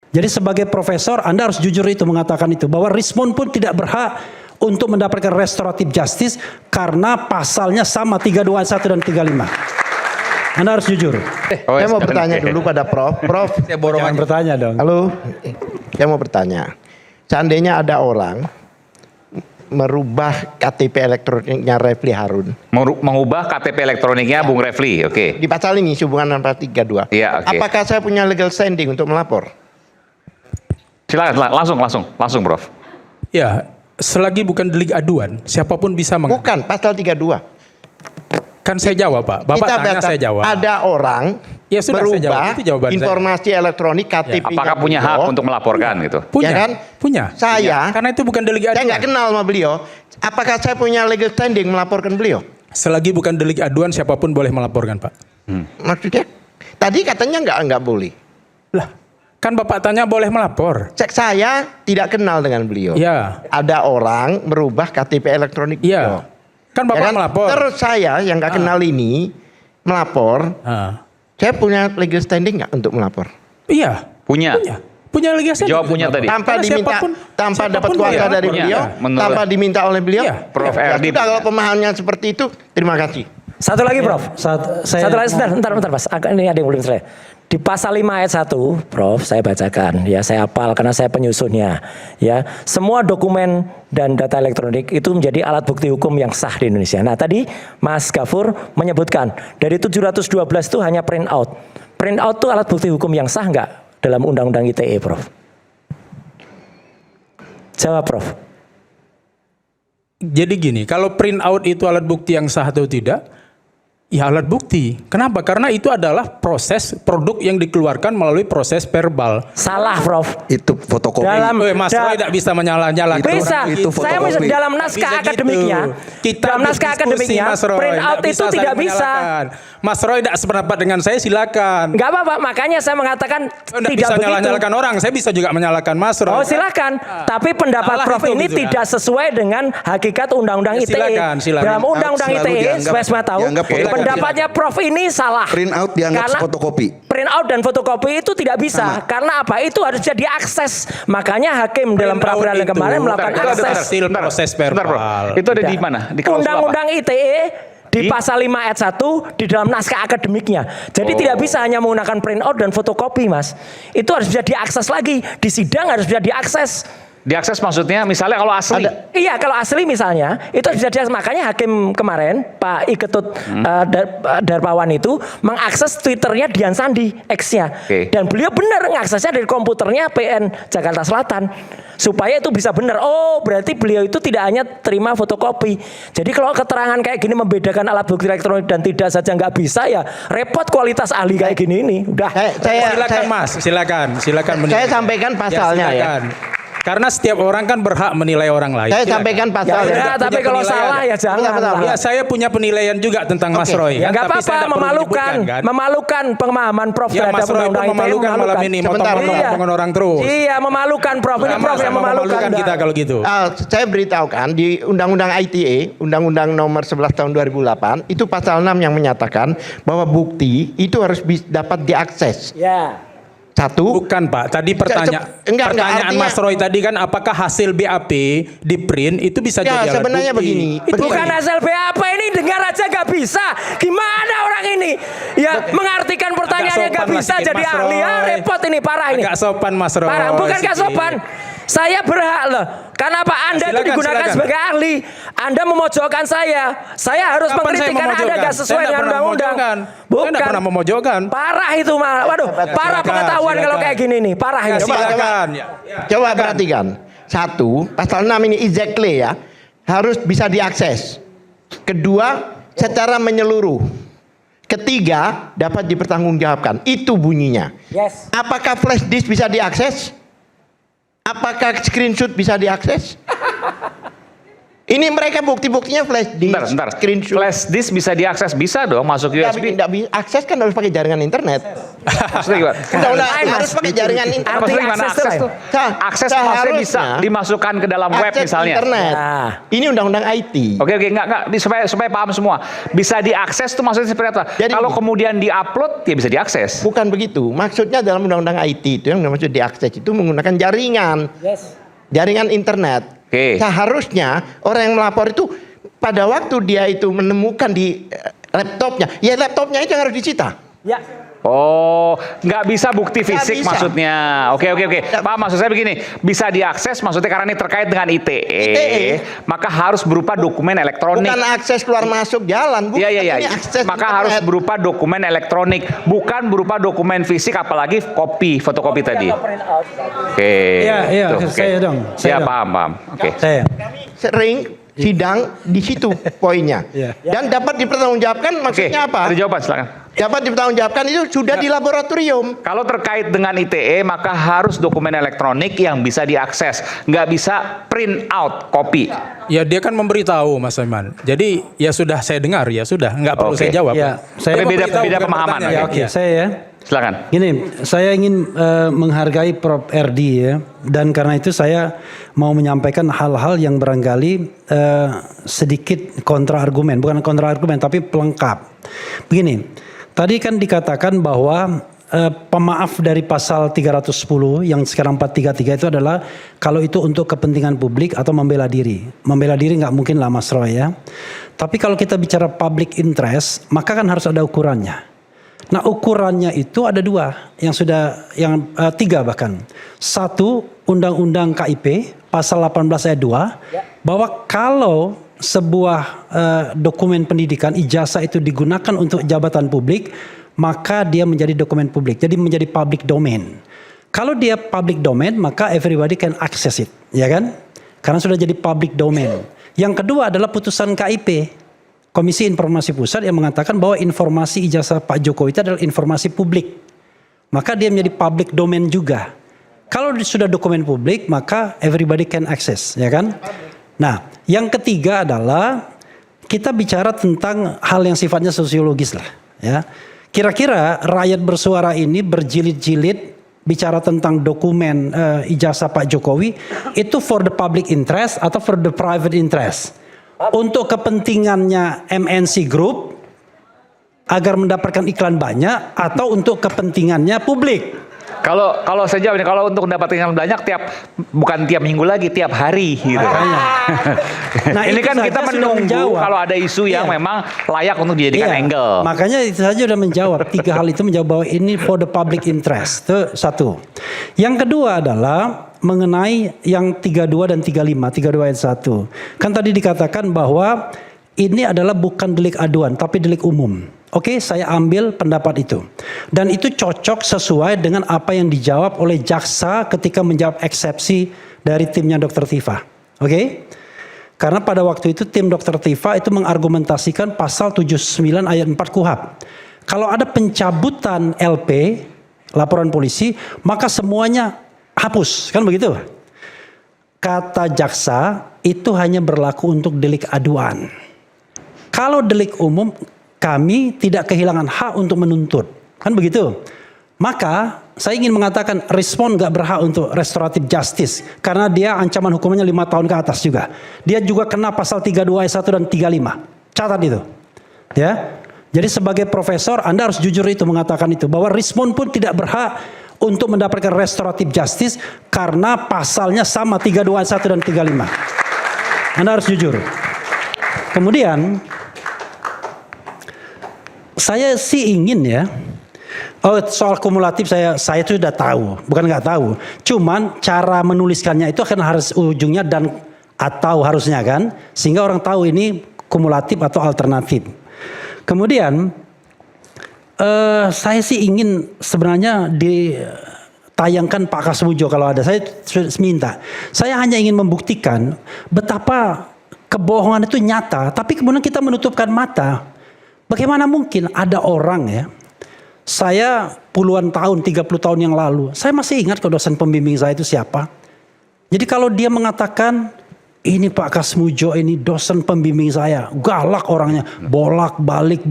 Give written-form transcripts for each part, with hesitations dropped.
Jadi sebagai profesor Anda harus jujur itu mengatakan itu, bahwa Rismond pun tidak berhak untuk mendapatkan restoratif justice karena pasalnya sama 321 dan 35. Anda harus jujur. Saya mau bertanya dulu pada Prof. Prof, Jangan bertanya dong. halo, saya mau bertanya. Seandainya ada orang merubah KTP elektroniknya Refli Harun. Mengubah KTP elektroniknya Bung Refli, oke. Di pasal ini hubungan 432. Iya, oke. Apakah saya punya legal standing untuk melapor? Silakan, langsung, Prof. Ya, selagi bukan delik aduan, siapapun bisa Bukan, pasal 32. Kan saya jawab, Pak. Bapak tanya, saya jawab. Ada orang Ya sudah, saya jawab. berubah Itu jawaban saya. informasi elektronik KTP-nya. Apakah punya hak untuk melaporkan gitu? Punya, Ya kan? punya. Saya, Karena itu bukan delik aduan. saya nggak kenal sama beliau. Apakah saya punya legal standing melaporkan beliau? Selagi bukan delik aduan, siapapun boleh melaporkan, Pak. Maksudnya? Tadi katanya nggak boleh. Lah, kan Bapak tanya boleh melapor. Cek saya tidak kenal dengan beliau. Iya. Ada orang merubah KTP elektronik beliau. Iya. Kan Bapak melapor. Terus saya yang nggak kenal ini melapor. Saya punya legal standing nggak untuk melapor? Iya. Punya. Punya legal standing. Jawab punya tadi. Tanpa Karena diminta, tanpa dapat kuasa dari Punya. beliau, Menurut- tanpa diminta oleh beliau. Iya. Prof. Ya Erdi. sudah, kalau pemahamannya seperti itu, terima kasih. Satu lagi, Prof. Saya Satu lagi, sebentar, Mas. Ini ada yang belum selesai. Di pasal 5 ayat 1, Prof, saya bacakan. Ya, saya hafal karena saya penyusunnya. Ya, semua dokumen dan data elektronik itu menjadi alat bukti hukum yang sah di Indonesia. Nah, tadi Mas Gafur menyebutkan dari 712 itu hanya print out. Print out itu alat bukti hukum yang sah nggak dalam Undang-Undang ITE, Prof? Jawab, Prof. Jadi gini, kalau print out itu alat bukti yang sah atau tidak? Ya alat bukti. Kenapa? Karena itu adalah proses produk yang dikeluarkan melalui proses verbal. Salah, Prof. Itu fotokopi. Mas Roy tidak bisa menyalah-nyalakan. Bisa. Itu Saya fotokopi. dalam naskah Bisa akademiknya, gitu. dalam naskah akademiknya, Mas Roy. print out Nggak itu tidak saling bisa. menyalahkan. Mas Roy tidak sependapat dengan saya, silakan. Enggak apa-apa, makanya saya mengatakan Tidak tidak bisa begitu. nyala-nyalakan orang, saya bisa juga menyalahkan Mas Roy. Oh silakan, tapi pendapat Salah Prof itu ini gitu ya. tidak sesuai dengan hakikat Undang-Undang Ya, ITE. silakan. Dalam Undang-Undang Selalu ITE, dianggap- supaya semua tahu, dianggap fotokopi. pendapatnya Prof ini salah. Print out dianggap Karena fotokopi. Print out dan fotokopi itu tidak bisa. Karena apa? Itu harus jadi akses. Makanya hakim dalam Print out peradilan itu kemarin melakukan Bentar, akses. hasil proses Bentar, Prof. verbal. Itu ada di mana? Di klausul apa? Undang-Undang ITE di pasal 5 ayat 1 di dalam naskah akademiknya. Jadi tidak bisa hanya menggunakan print out dan fotokopi, Mas. Itu harus bisa diakses lagi. Di sidang harus bisa diakses. Diakses maksudnya misalnya kalau asli. Iya, kalau asli misalnya itu harus bisa diakses. Makanya hakim kemarin Pak Iketut Darpawan itu mengakses Twitternya Dian Sandi X-nya. Oke. Dan beliau benar mengaksesnya dari komputernya PN Jakarta Selatan. Supaya itu bisa benar. Oh, berarti beliau itu tidak hanya terima fotokopi. Jadi kalau keterangan kayak gini membedakan alat bukti elektronik dan tidak saja nggak bisa, ya repot kualitas ahli kayak gini ini. Udah. Silakan Mas, silakan. Saya sampaikan pasalnya ya. silakan. Karena setiap orang kan berhak menilai orang lain. Saya Silakan. sampaikan Ya pasalnya. udah, Punya tapi kalau penilaian. salah ya jangan. Bentar, bentar. Ya, saya punya penilaian juga tentang Mas Roy. Ya kan, nggak tapi saya apa-apa, tidak perlu memalukan, menyebutkan, kan? memalukan pemahaman Prof Ya, terhadap Mas Roy pun undang-undang ITE, memalukan malam ini, Sebentar, motong-motongan orang terus. Iya, memalukan Prof. Ini Prof yang Sama-sama memalukan. kita kalau gitu. Saya beritahukan di Undang-Undang ITE, Undang-Undang Nomor 11 Tahun 2008, itu pasal 6 yang menyatakan bahwa bukti itu harus dapat diakses. Ya. Satu, Bukan Pak, tadi Enggak, pertanyaan artinya- Mas Roy tadi kan apakah hasil BAP di print itu bisa Ya, jadi alat sebenarnya bukti? begini. Itu Bukan kan- hasil BAP ini, dengar aja gak bisa. Gimana orang ini? Ya, mengartikan pertanyaannya Agak gak sopan bisa lah sedikit, jadi Mas ahli. Ya, Roy. repot ini, parah ini. Agak sopan Mas Roy. Parah, bukan gak sedikit. sopan. Saya berhak loh. Karena Pak Anda itu Silakan, digunakan silakan. sebagai ahli. Anda memojokkan saya. Saya harus Kapan saya mengkritik karena Anda memojokkan? gak Saya sesuai nggak dengan pernah undang-undang. memojokkan. Saya nggak pernah memojokkan. Parah itu mah. Waduh, parah silakan, pengetahuan kalau silakan. kayak gini nih. Parah ini. Silakan. coba perhatikan. Satu, pasal 6 ini exactly ya, harus bisa diakses. Kedua, secara menyeluruh. Ketiga, dapat dipertanggungjawabkan. Itu bunyinya. Yes. Apakah flash disk bisa diakses? Apakah screenshot bisa diakses? Ini mereka bukti-buktinya flash disk, Bentar. screenshot. Flash disk bisa diakses, bisa dong masuk USB. Tidak bisa akses kan harus pakai jaringan internet. Maksudnya gimana? Undang-undang Lain, harus Mas. pakai jaringan internet. Maksudnya gimana akses akses tuh tuh? Sah- Akses maksudnya seharusnya bisa dimasukkan ke dalam web Akses misalnya. internet. Nah. Ini undang-undang IT. Oke, enggak, supaya paham semua. Bisa diakses tuh maksudnya seperti apa? Jadi Kalau begini. kemudian diupload, ya bisa diakses. Bukan begitu. Maksudnya dalam undang-undang IT itu yang maksud diakses itu menggunakan jaringan. Jaringan internet. Oke. Seharusnya orang yang melapor itu pada waktu dia itu menemukan di laptopnya, ya laptopnya itu yang harus disita. Ya. Oh, nggak bisa bukti Nggak fisik bisa. maksudnya. Oke. Paham, maksud saya begini. Bisa diakses maksudnya karena ini terkait dengan ITE. Maka harus berupa dokumen elektronik. Bukan akses keluar masuk jalan. Bukan. Iya. Ini akses Maka internet. harus berupa dokumen elektronik, bukan berupa dokumen fisik, apalagi fotokopi tadi. Oke. Iya, Tuh, oke. saya dong. Ya, paham. Oke. Saya. Sering sidang di situ poinnya. Iya. Dan dapat dipertanggungjawabkan Oke. maksudnya apa? Ada jawaban, silakan. Dapat dipertanggungjawabkan itu sudah di laboratorium. Kalau terkait dengan ITE, maka harus dokumen elektronik yang bisa diakses. Nggak bisa print out, kopi. Ya dia kan memberitahu Mas Iman. Jadi ya sudah saya dengar, ya sudah, nggak perlu Oke. saya jawab. Ya, saya Tapi beda bukan pemahaman. bertanya, Oke. Oke, saya ya. Silakan. Gini, saya ingin menghargai Prof. RD ya, dan karena itu saya mau menyampaikan hal-hal yang barangkali sedikit kontra argumen, bukan kontra argumen tapi pelengkap. Begini, tadi kan dikatakan bahwa pemaaf dari pasal 310 yang sekarang 433 itu adalah kalau itu untuk kepentingan publik atau membela diri. Membela diri nggak mungkin lah Mas Roy ya. Tapi kalau kita bicara public interest, maka kan harus ada ukurannya. Nah ukurannya itu ada dua, tiga bahkan. Satu, Undang-Undang KIP pasal 18 ayat 2 bahwa kalau sebuah dokumen pendidikan ijazah itu digunakan untuk jabatan publik, maka dia menjadi dokumen publik, jadi menjadi public domain. Kalau dia public domain, maka everybody can access it, ya kan? Karena sudah jadi public domain. Yang kedua adalah putusan KIP. Komisi Informasi Pusat yang mengatakan bahwa informasi ijazah Pak Jokowi itu adalah informasi publik. Maka dia menjadi public domain juga. Kalau sudah dokumen publik, maka everybody can access, ya kan? Nah, yang ketiga adalah kita bicara tentang hal yang sifatnya sosiologis lah, ya. Kira-kira rakyat bersuara ini berjilid-jilid bicara tentang dokumen ijazah Pak Jokowi itu for the public interest atau for the private interest? Untuk kepentingannya MNC Group agar mendapatkan iklan banyak atau untuk kepentingannya publik? Kalau saya jawab ini, kalau untuk mendapatkan yang banyak bukan tiap minggu lagi, tiap hari gitu. Nah, Ini itu kan saja kita sudah menunggu menjawab. kalau ada isu yang Iya. memang layak untuk dijadikan Iya, angle. makanya itu saja sudah menjawab. Tiga hal itu menjawab bahwa ini for the public interest. Itu satu. Yang kedua adalah mengenai yang 32 dan 35, 32 ayat 1. Kan tadi dikatakan bahwa ini adalah bukan delik aduan, tapi delik umum. Oke, saya ambil pendapat itu. Dan itu cocok sesuai dengan apa yang dijawab oleh jaksa ketika menjawab eksepsi dari timnya Dr. Tifa. Oke? Karena pada waktu itu tim Dr. Tifa itu mengargumentasikan pasal 79 ayat 4 KUHP. Kalau ada pencabutan LP, laporan polisi, maka semuanya hapus. Kan begitu? Kata jaksa, itu hanya berlaku untuk delik aduan. Kalau delik umum, kami tidak kehilangan hak untuk menuntut. Kan begitu? Maka saya ingin mengatakan respon gak berhak untuk restoratif justice. Karena dia ancaman hukumannya 5 tahun ke atas juga. Dia juga kena pasal 32 ayat 1 dan 35. Catat itu. Ya. Jadi sebagai profesor Anda harus jujur itu mengatakan itu. Bahwa respon pun tidak berhak untuk mendapatkan restoratif justice. Karena pasalnya sama 32 ayat 1 dan 35. Anda harus jujur. Kemudian saya sih ingin ya, soal kumulatif saya itu sudah tahu, bukan nggak tahu. Cuman cara menuliskannya itu akan harus ujungnya dan atau harusnya kan, sehingga orang tahu ini kumulatif atau alternatif. Kemudian saya sih ingin sebenarnya ditayangkan Pak Kasmujo kalau ada. Saya minta. Saya hanya ingin membuktikan betapa kebohongan itu nyata, tapi kemudian kita menutupkan mata. Bagaimana mungkin ada orang ya, saya puluhan tahun, 30 tahun yang lalu, saya masih ingat ke dosen pembimbing saya itu siapa. Jadi kalau dia mengatakan ini Pak Kasmujo ini dosen pembimbing saya, galak orangnya, bolak-balik.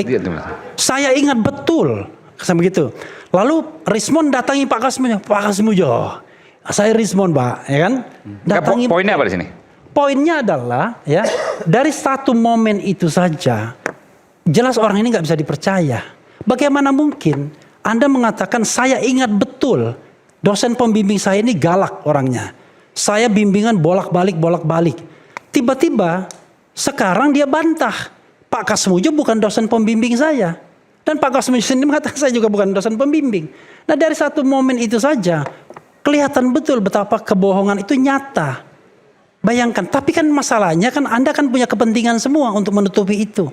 Iya, tuh, Mas. Saya ingat betul, sama begitu. Lalu Rismon datangi Pak Kasmujo, saya Rismon Pak, ya kan? Datangi. Poinnya apa di sini? Poinnya adalah ya dari satu momen itu saja, jelas orang ini nggak bisa dipercaya. Bagaimana mungkin Anda mengatakan saya ingat betul dosen pembimbing saya ini galak orangnya. Saya bimbingan bolak-balik. Tiba-tiba sekarang dia bantah. Pak Kasmujo bukan dosen pembimbing saya. Dan Pak Kasmujo sendiri mengatakan saya juga bukan dosen pembimbing. Nah dari satu momen itu saja kelihatan betul betapa kebohongan itu nyata. Bayangkan, tapi kan masalahnya kan Anda kan punya kepentingan semua untuk menutupi itu.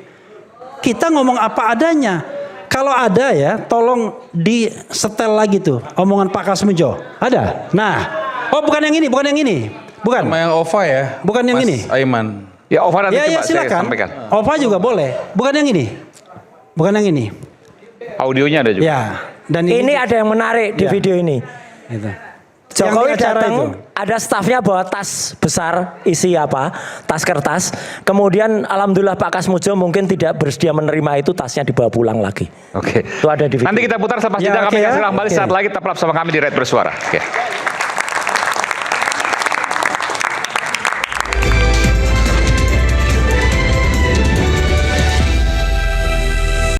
Kita ngomong apa adanya. Kalau ada ya, tolong di setel lagi tuh omongan Pak Kasmujo. Ada? Nah, oh bukan yang ini. Bukan. Sama yang OVA ya. Bukan yang Mas ini. Aiman. Ya, Ova nanti Ya coba saya silakan. sampaikan. Ova juga boleh. Bukan yang ini. Audionya ada juga. Ya. Dan Ini ada yang menarik di Ya. video ini. Itu. Jokowi Yang di acara datang, itu. ada stafnya bawa tas besar, isi apa, tas kertas. Kemudian alhamdulillah Pak Kasmujo mungkin tidak bersedia menerima itu, tasnya dibawa pulang lagi. Oke. Itu ada di video. Nanti kita putar selepas Ya, jeda, oke kami ya. akan kembali Oke. saat lagi tetap bersama kami di Red Bersuara. Oke.